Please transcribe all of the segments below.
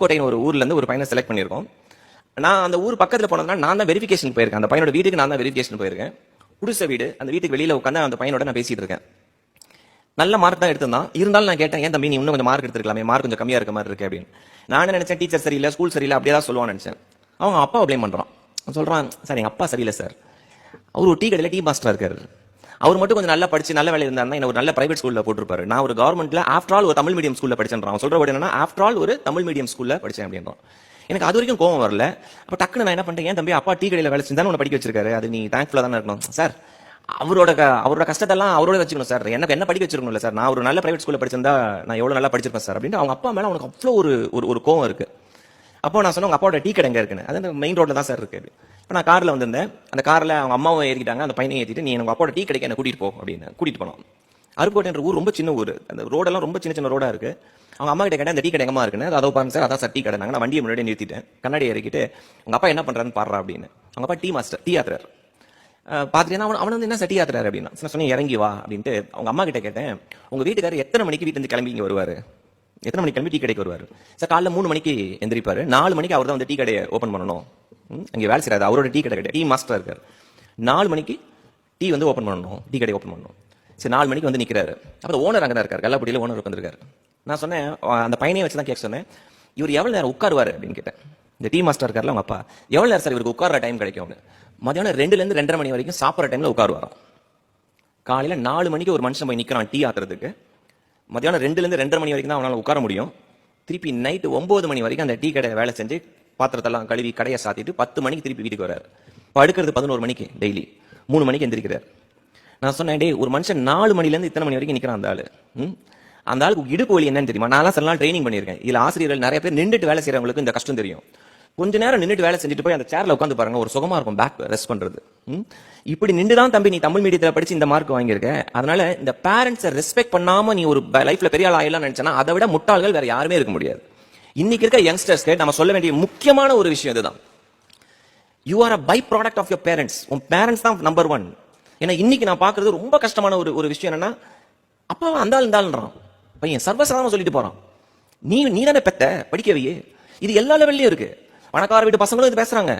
கோட்டைன்னு ஒரு ஊர்ல இருந்து ஒரு பையனை செலக்ட் பண்ணியிருக்கோம். நான் அந்த ஊர் பக்கத்துல போனதுனால நான் தான் வெரிஃபிகேஷன் போயிருக்கேன். அந்த பையனோட வீட்டுக்கு நான் தான் வெரிஃபிகேஷன் போயிருக்கேன். குடிசை வீடு, அந்த வீட்டுக்கு வெளியில உட்காந்து அந்த பையனோட நான் பேசிட்டு இருக்கேன். நல்ல மார்க் தான் எடுத்திருந்தான். இருந்தாலும் நான் கேட்டேன், ஏன் தம்பி நீ இன்னும் கொஞ்சம் மார்க் எடுத்துருக்கலாமே, மார்க் கொஞ்சம் கம்மியா இருக்க மாதிரி இருக்கு அப்படின்னு. நான் என்ன நினைச்சேன், டீச்சர் சரியில்லை, ஸ்கூல் சரியில்லை, அப்படியே தான் சொல்லுவான்னு நினைச்சேன். அவங்க அப்பாவை ப்ளேம் பண்றான். சொல்றான், சார் எங்க அப்பா சரியில்லை சார், அவர் ஒரு டீ கடையில் டீ மாஸ்டரா இருக்காரு, அவர் மட்டும் கொஞ்சம் நல்லா படிச்சு நல்ல வேலை இருந்தாருன்னா என்ன ஒரு நல்ல பிரைவேட் ஸ்கூல்ல போட்டுருப்பாரு. நான் ஒரு கவர்மெண்ட்ல ஆஃப்டர் ஆல் ஒரு தமிழ் மீடியம் ஸ்கூல்ல படிச்சேன். அவன் சொல்ற வேர்டு என்னன்னா, ஆஃப்டர் ஆல் ஒரு தமிழ் மீடியம் ஸ்கூல்ல படிச்சேன் அப்படின்றான். எனக்கு அது வரைக்கும் கோவம் வரல. அப்ப டக்குன்னு நான் என்ன பண்ணிட்டேன், ஏன் தம்பி அப்பா டீ கடையில் வேலை செஞ்சு தானே உன்னை படிக்க வச்சிருக்காரு, அது நீ தேங்க்ஃபுல்லா தானே இருக்கணும் சார். அவரோட கஷ்டத்தெல்லாம் அவரோட வச்சுக்கணும் சார், எனக்கு என்ன படிக்க வச்சிருக்கணும்ல சார், நான் ஒரு நல்ல பிரைவேட் ஸ்கூல்ல படிச்சிருந்தா நான் எவ்வளவு நல்லா படிச்சிருப்பேன் சார் அப்படின்னு. அவங்க அப்பா மேல அவனுக்கு அவ்வளோ ஒரு கோவம் இருக்கு. அப்போ நான் சொன்னேன், உங்க அப்பாவோட டீ கடை எங்க இருக்குன்னு. அது மெயின் ரோட்ல தான் சார் இருக்கு. இப்போ நான் கார்ல வந்திருந்தேன். அந்த கார்ல அவங்க அம்மாவும் ஏறிட்டாங்க, அந்த பையனையும் ஏற்றிட்டு, நீ எனக்கு அப்பாவோட டீ கடைக்கு என்ன கூட்டிட்டு போ அப்படின்னு கூட்டிட்டு போனோம். அருப்புக்கோட்டைன்ற ஊர் ரொம்ப சின்ன ஊர், அந்த ரோடெல்லாம் ரொம்ப சின்ன சின்ன ரோடா இருக்கு. அவங்க அம்மா கிட்ட கேட்டேன், அந்த டீ கடை எங்கம்மா இருக்குன்னு. அதை பாருங்க சார், அதான் சார் டீ கடை. நான் வண்டியை முன்னாடி நிறுத்திட்டேன், கண்ணாடி இறக்கிட்டு உங்க அப்பா என்ன பண்றாருன்னு பாடுறா அப்படின்னு. அவங்க அப்பா டீ மாஸ்டர், டீ ஆத்துறாரு. பாத்துட்டேன்னா அவன் வந்து என்ன சட்டி ஆத்துறாரு அப்படின்னா சொன்னேன், இறங்கி வா அப்படின்ட்டு. அவங்க அம்மா கிட்ட கேட்டேன், உங்க வீட்டுக்காரர் எத்தனை மணிக்கு வீட்டுல இருந்து கிளம்பி இங்க வருவாரு, எத்தனை மணிக்கு கிளம்பி டீ கடைக்கு வருவாரு சார்? காலைல 3 மணிக்கு எந்திரிப்பாரு, 4 மணிக்கு அவர் தான் வந்து டீ கடையை ஓப்பன் பண்ணணும். அங்கே வேலை செய்யறாரு, அவரோட டீ கடை கிடையாது, டீ மாஸ்டர் இருக்காரு. 4 மணிக்கு டீ வந்து ஓப்பன் பண்ணணும், டீ கடை ஓப்பன் பண்ணணும். சரி 4 மணிக்கு வந்து நிக்கிறாரு. அப்போ ஓனர் அங்கே தான் இருக்காரு, கல்லாப்பட்டியில ஓனர் உட்காந்துருக்காரு. நான் சொன்னேன், அந்த பையனையே வச்சு தான் கேட்க சொன்னேன், இவர் எவ்வளவு நேரம் உட்காருவாரு அப்படின்னு கேட்டேன். இந்த டீ மாஸ்டர் இருக்காருல அவங்க அப்பா, எவ்வளவு நேரம் சார் இவருக்கு உட்கார டைம் கிடைக்கும்? மதியானம் 2ல இருந்து 2:30 மணி வரைக்கும் சாப்பிட்ற டைம்ல உட்காருவாராம். காலையில 4 மணிக்கு ஒரு மனுஷன் போய் நிக்கிறான் டீ ஆத்துறதுக்கு, மதியானம் 2ல இருந்து 2:30 மணி வரைக்கும் தான் அவனால உட்கார முடியும். திருப்பி நைட்டு 9 மணி வரைக்கும் அந்த டீ கடை வேலை செஞ்சு பாத்திரத்தெல்லாம் கழுவி கடையை சாத்திட்டு 10 மணிக்கு திருப்பி வீட்டுக்கு வராரு. படுக்கிறது 11 மணிக்கு, டெய்லி 3 மணிக்கு எந்திரிக்கிறார். நான் சொன்னேன், டே ஒரு மனுஷன் 4 மணில இருந்து இத்தனை மணி வரைக்கும் நிக்கிறான் அந்த ஆளு, அந்த ஆளுக்கு இடுப்பு வலி என்னன்னு தெரியுமா? நான் சில நாள் ட்ரைனிங் பண்ணியிருக்கேன். இதுல ஆசிரியர்கள் நிறைய பேர் நின்றுட்டு வேலை செய்யறவங்களுக்கு இந்த கஷ்டம் தெரியும். கொஞ்ச நேரம் நின்றுட்டு வேலை செஞ்சுட்டு போய் அந்த சேர்ல உட்காந்து பாருங்க, ஒரு சுகமா இருக்கும் பேக் ரெஸ்ட் பண்றது. இப்படி நின்றுதான் தம்பி நீ தமிழ் மீடியத்துல படிச்சு இந்த மார்க் வாங்கியிருக்க. அதனால இந்த பேரண்ட்ஸை ரெஸ்பெக்ட் பண்ணாம நீ ஒரு லைஃப்ல பெரிய ஆள் ஆயிடலாம் நினைச்சனா, அதை விட முட்டாள்கள் வேற யாருமே இருக்க முடியாது. இன்னைக்கு இருக்க யங்ஸ்டர்ஸ்க்கு நம்ம சொல்ல வேண்டிய முக்கியமான ஒரு விஷயம் இதுதான். You are a by product of your parents. உன் பேரண்ட்ஸ் தான் நம்பர் 1. ஏன்னா இன்னைக்கு நான் பாக்குறது ரொம்ப கஷ்டமான ஒரு விஷயம் என்னன்னா, அப்பாவை இருந்தாலும் பையன் சர்வசாதாரணமா சொல்லிட்டு போறான், நீ தானே பெத்த படிக்கவையே. இது எல்லா லெவல்லயும் இருக்கு. பணக்கார வீட்டு பசங்களும் இது பேசுறாங்க.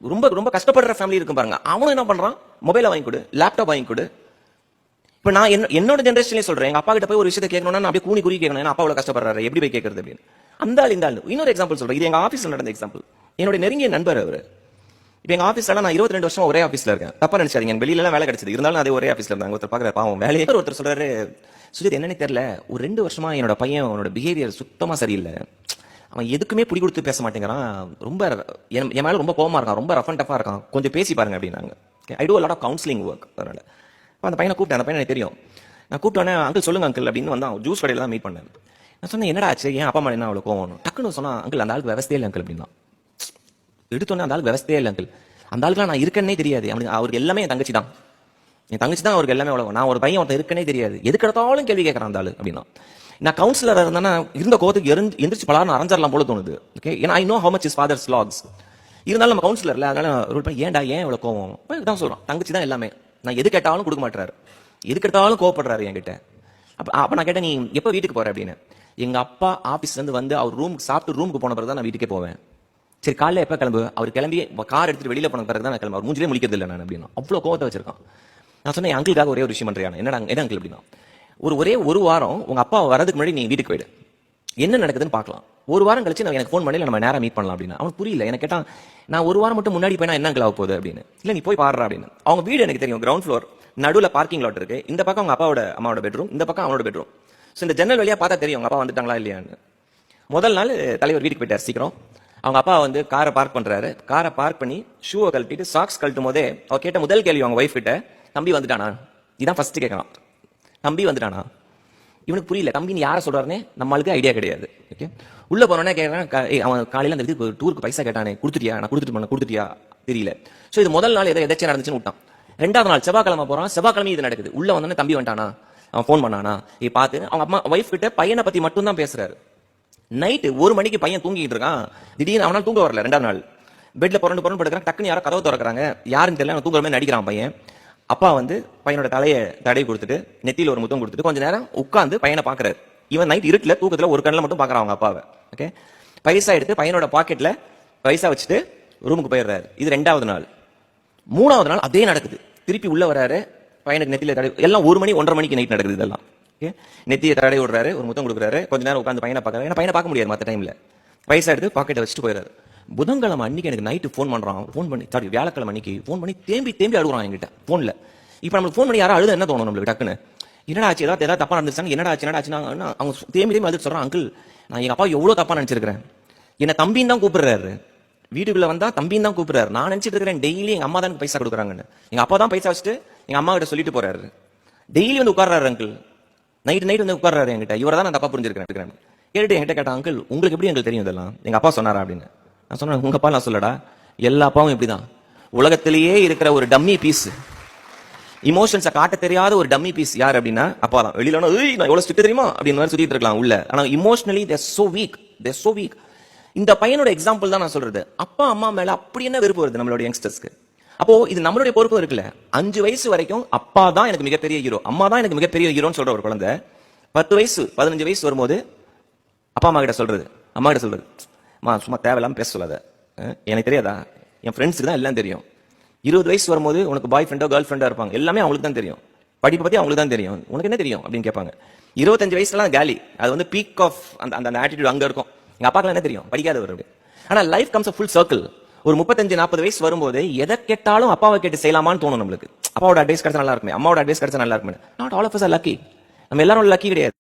ரொம்ப ரொம்ப கஷ்டப்படுற ஃபேமிலி இருக்கும் பாருங்க, அவனும் என்ன பண்றான், மொபைலை வாங்கி கொடு, லேப்டாப் வாங்கி கொடு. இப்ப நான் என்னோட ஜெனரேஷன்லயே சொல்றேன், எங்க அப்பா கிட்ட போய் ஒரு விஷயத்தை கேட்கணும்னா நான் அப்படியே கூனி குறி கேட்கணும், ஏன்னா அப்பா அவ்வளவு கஷ்டப்படுறாரு, எப்படி போய் கேட்கறது அப்படின்னு. அந்த ஆள் இந்த ஆள். இன்னொரு எக்ஸாம்பிள் சொல்றேன், இது எங்க ஆபீஸ்ல நடந்த எக்ஸாம்பிள். என்னோட நெருங்கிய நண்பர் அவரு. இப்ப எங்க ஆபீஸ்ல நான் 22 வருஷம் ஒரே ஆபீஸ்ல இருக்கேன். தப்பா நினைச்சாதீங்க, எனக்கு வெளியில வேலை கிடைச்சது, இருந்தாலும் அதே ஒரே ஆபீஸ்ல இருந்தாங்க. ஒருத்தர் பாக்குற பாவம் வேலையே. ஒருத்தர் சொல்றாரு, சுஜித் என்னன்னு தெரியல, ஒரு 2 வருஷமா என்னோட பையன் அவனோட பிஹேவியர் சுத்தமா சரியில்லை, அவன் எதுக்குமே பிடி கொடுத்து பேச மாட்டேங்கிறான், ரொம்ப என் மேல ரொம்ப கோவமா இருக்கான், ரொம்ப ரஃப் அண்ட் டஃபா இருக்கான், கொஞ்சம் பேசி பாருங்க அப்படின்னாங்க. ஐ two a lot of counseling work. அதனால அந்த பையனை கூப்பிட்டேன். அந்த பையனை எனக்கு தெரியும். நான் கூப்பிட்டோன்னே, அங்கிள் சொல்லுங்க அங்கிள் அப்படின்னு வந்தான். ஜூஸ் கடையில தான் மீட் பண்ணேன். நான் சொன்னேன், என்னடா ஆச்சு, ஏன் அப்பா மேலே என்ன அவ்வளோ கோவம்? டக்குன்னு சொன்னா, அங்கிள் அந்த ஆளுக்கு விவசாயே இல்லை அங்கிள் அப்படின்னா. எடுத்தோன்னே அந்த ஆளுக்கு விவசாயே இல்லை அங்கிள், அந்த ஆளுக்குலாம் நான் இருக்கேன்னே தெரியாது, அவருக்கு எல்லாமே என் தங்கச்சி தான், என் தங்கச்சி தான் அவருக்கு எல்லாமே. அவ்வளோ நான் ஒரு பையன் ஒருத்தன் இருக்கனே தெரியாது, எதுக்கு எடுத்தாலும் கேள்வி கேட்கறான் அந்த ஆளு அப்படின்னா. நான் கவுன்சிலர் இருந்தேன்னா இருந்த கோவத்துக்கு எந்திரிச்சு பலாரும் அரைஞ்சிடலாம் போல தோணுது. ஓகே, ஏன்னா I know how much is father's lakhs. இருந்தாலும் நம்ம கவுன்சிலர்ல, அதனால ரூல் பண்ணி, ஏன்டா ஏன் இவ்வளவு கோவம் தான் சொல்றான், தங்கச்சி தான் எல்லாமே, நான் எது கேட்டாலும் கொடுக்க மாட்டாரு, எது கேட்டாலும் கோவப்படுறாரு என்கிட்ட. அப்ப நான் கேட்டேன், நீ எப்போ வீட்டுக்கு போற அப்படின்னு. எங்க அப்பா ஆபீஸ்ல இருந்து வந்து அவர் சாப்பிட்டு ரூமுக்கு போன பிறகு தான் நான் வீட்டுக்கே போவேன். சரி காலைல எப்ப கிளம்பு? அவர் கிளம்பி கார் எடுத்துட்டு வெளியில போன பிறகு தான் நான் கிளம்பு, அவர் மூஞ்சிலே முடிக்கிறது இல்லை நான் அப்படின்னா. அவ்வளவு கோவத்தை வச்சிருக்கான். நான் சொன்னேன், என் அங்கிளுக்காக ஒரே ஒரு விஷயம் பண்றியா? என்ன அங்கிள் அப்படின்னா, ஒரே ஒரு வாரம் உங்க அப்பா வரதுக்கு முன்னாடி நீ வீட்டுக்கு போயிடு, என்ன நடக்குதுன்னு பார்க்கலாம். ஒரு வாரம் கழிச்சு நான் எனக்கு ஃபோன் பண்ணி நம்ம நேரம் மீட் பண்ணலாம் அப்படின்னு. அவனுக்கு புரியல. எனக்கு கேட்டான், நான் ஒரு வாரம் மட்டும் முன்னாடி போய் என்ன அங்கிள் ஆக போகுது அப்படின்னு. இல்ல நீ போய் பாடுறா அப்படின்னு. அவங்க வீடு எனக்கு தெரியும், கிரவுண்ட் ஃப்ளோர், நடுவில் பார்க்கிங் லாட் இருக்கு. இந்த பக்கம் அவங்க அம்மாவோட பெட்ரூம், இந்த பக்கம் அவனோட பெட்ரூம். ஸோ இந்த ஜன்னல் வழியா பார்த்தா தெரியும் அவங்க அப்பா வந்துட்டாங்களா இல்லையான்னு. முதல் நாள் தலைவர் வீட்டுக்கு போயிட்டார் சீக்கிரம். அவங்க அப்பா வந்து காரை பார்க் பண்றாரு. காரை பார்க் பண்ணி ஷூவை கழட்டிட்டு சாக்ஸ் கழட்டும் போதே அவர் கேட்ட முதல் கேள்வி அவங்க ஒய்ஃப் கிட்ட, தம்பி வந்துட்டானா? இதான் ஃபர்ஸ்ட் கேட்கலாம், தம்பி வந்துட்டானா? இவனுக்கு புரியல, தம்பின்னு யாரை சொல்றாருன்னு நம்மளுக்கு ஐடியா கிடையாது. ஓகே, உள்ள போனோன்னே கேட்கறான், அவன் காலையில அந்த இதுக்கு டூருக்கு பைசா கேட்டானே, கொடுத்துட்டியா? நான் கொடுத்துட்டியா தெரியல. ஸோ இது முதல் நாள் எதாச்சும் நடந்துச்சுன்னு விட்டான். 2வது நாள் செவ்வாய்க்கிழமை போறான். செவ்வாய்க்கிழமை இது நடக்குது. உள்ள வந்தோடனே தம்பி வந்துட்டானா, அவன் ஃபோன் பண்ணானா பார்த்து அவங்க அம்மா ஒய்ஃப் கிட்ட பையனை பத்தி மட்டும் தான் பேசுறாரு. நைட்டு 1 மணிக்கு பையன் தூங்கிட்டு இருக்கான். திடீர்னு அவனால் தூங்க வரல. 2வது நாள் பெட்ல புரண்டு படுக்கிறான். டக்குன்னு யாரோ கதவை திறக்கிறாங்க, யாருன்னு தெரியல, தூங்குற மாதிரி நடிக்கிறான் பையன். அப்பா வந்து பையனோட தலையை தடை கொடுத்துட்டு நெத்தியில ஒரு முத்தம் கொடுத்துட்டு கொஞ்ச நேரம் உட்காந்து பையனை பாக்குறாரு. இவன் நைட் இருட்டுல தூக்கத்துல ஒரு கண்ணில் மட்டும் பாக்குறான் அவங்க அப்பாவை. ஓகே, பைசா எடுத்து பையனோட பாக்கெட்ல பைசா வச்சுட்டு ரூமுக்கு போயிடுறாரு. இது 2வது நாள். 3வது நாள் அதே நடக்குது. திருப்பி உள்ள வராரு, பையனுக்கு நெத்தியில தடவை, எல்லாம் 1 மணி 1:30 மணிக்கு நைட் நடக்குது இதெல்லாம். நெத்தியை தடவை விடுறாரு, ஒரு முத்தம் கொடுக்குறாரு, கொஞ்ச நேரம் உட்காந்து பையனை பார்க்கறாரு. ஏன்னா பையனை பார்க்க முடியாது மற்ற டைம்ல. பைசா எடுத்து பாக்கெட்டை வச்சுட்டு போயிடுறாரு. புதன்கிழமை அன்னைக்கு எனக்கு நைட்டு ஃபோன் பண்றான். ஃபோன் பண்ணி சாரி வியாழக்கிழமை அன்னைக்கு ஃபோன் பண்ணி தேம்பி அழுகுறான் என்கிட்ட போன்ல. இப்ப நம்மளுக்கு ஃபோன் பண்ணி யாரும் அழுத என்ன தோணும் நம்மளுக்கு டக்குன்னு? என்னடா ஆச்சு, ஏதாவது தப்பா நடந்துச்சாங்க, என்னடா ஆச்சுன்னா அவங்க தேம்பி அழுது சொல்றான், அங்கிள் நான் எங்க அப்பா எவ்வளவு தப்பா நினைச்சிருக்கிறேன், என்ன தம்பின்னு தான் கூப்பிடுறாரு, வீட்டுக்குள்ள வந்தா தம்பின்னு தான் கூப்பிடுறாரு, நான் நினைச்சிட்டு இருக்கிறேன் டெய்லி எங்க அம்மா தான் பைசா கொடுக்குறாங்கன்னு. எங்க அப்பா தான் பைசா வச்சுட்டு எங்க அம்மா கிட்ட சொல்லிட்டு போறாரு. டெய்லி வந்து உட்கார்றாரு அங்கிள், நைட் வந்து உட்கார்றாரு என்கிட்ட. இவரை தான் நான் தப்பா புரிஞ்சிருக்கிறேன். கேட்டு என்கிட்ட கேட்டான், அங்கிள் உங்களுக்கு எப்படி எங்களுக்கு தெரியும் இதெல்லாம், எங்க அப்பா சொன்னாரா அப்படின்னு. நான் சொன்னேன், உங்க அப்பா நான் சொல்லடா, எல்லா அப்பாவும் இப்படிதான், உலகத்திலேயே இருக்கிற ஒரு டம்மி பீஸ், இமோஷன்ஸை காட்ட தெரியாத ஒரு டம்மி பீஸ் யார் அப்படின்னா அப்பா தான். வெளியில நான் எவ்வளவு ஸ்ட்ரிக்ட் தெரியுமா அப்படின்னு மாதிரி சுத்திட்டு இருக்கலாம் உள்ள, ஆனா இமோஷனலி தேர் சோ வீக். இந்த பையனோட எக்ஸாம்பிள் தான் நான் சொல்றது. அப்பா அம்மா மேல அப்படி என்ன வெறுப்பு வருது நம்மளோட யங்ஸ்டர்ஸ்க்கு? அப்போ இது நம்மளுடைய பொறுப்பு இருக்குல்ல. 5 வயசு வரைக்கும் அப்பா தான் எனக்கு மிகப்பெரிய ஹீரோ, அம்மா தான் எனக்கு மிகப்பெரிய ஹீரோன்னு சொல்ற ஒரு குழந்தை 10 வயசு 15 வயசு வரும்போது அப்பா அம்மா கிட்ட சொல்றது, அம்மா கிட்ட சொல்றது, அம்மா சும்மா தேவையில்லாம பேச சொல்லாத, எனக்கு தெரியாதா, என் ஃப்ரெண்ட்ஸுக்கு தான் எல்லாம் தெரியும். 20 வயசு வரும்போது உனக்கு பாய் ஃப்ரெண்டோ கேர்ள் ஃப்ரெண்டா இருப்பாங்க, எல்லாமே அவங்களுக்கு தான் தெரியும், படிப்பு பத்தி அவங்களுக்கு தான் தெரியும், உனக்கு என்ன தெரியும் அப்படின்னு கேட்பாங்க. 25 வயசுலாம் காலி, அது வந்து பீக் ஆஃப் அந்த ஆட்டிடியூட் அங்க இருக்கும். எங்க அப்பாக்கு என்ன தெரியும், படிக்காதவர். ஆனா லைஃப் கம்ஸ் ஃபுல் சர்க்கிள். ஒரு 35-40 வயசு வரும்போது எதை கேட்டாலும் அப்பாவை கேட்டு செய்யலாமான்னு தோணும் நம்மளுக்கு. அப்பாவோட அட்வைஸ் கிடைச்சா நல்லா இருக்குமே, அம்மாவோட அட்வைஸ் கிடைச்சா நல்லா இருக்குமே. Not all of us are lucky. நம்ம எல்லாரும் லக்கி கிடையாது.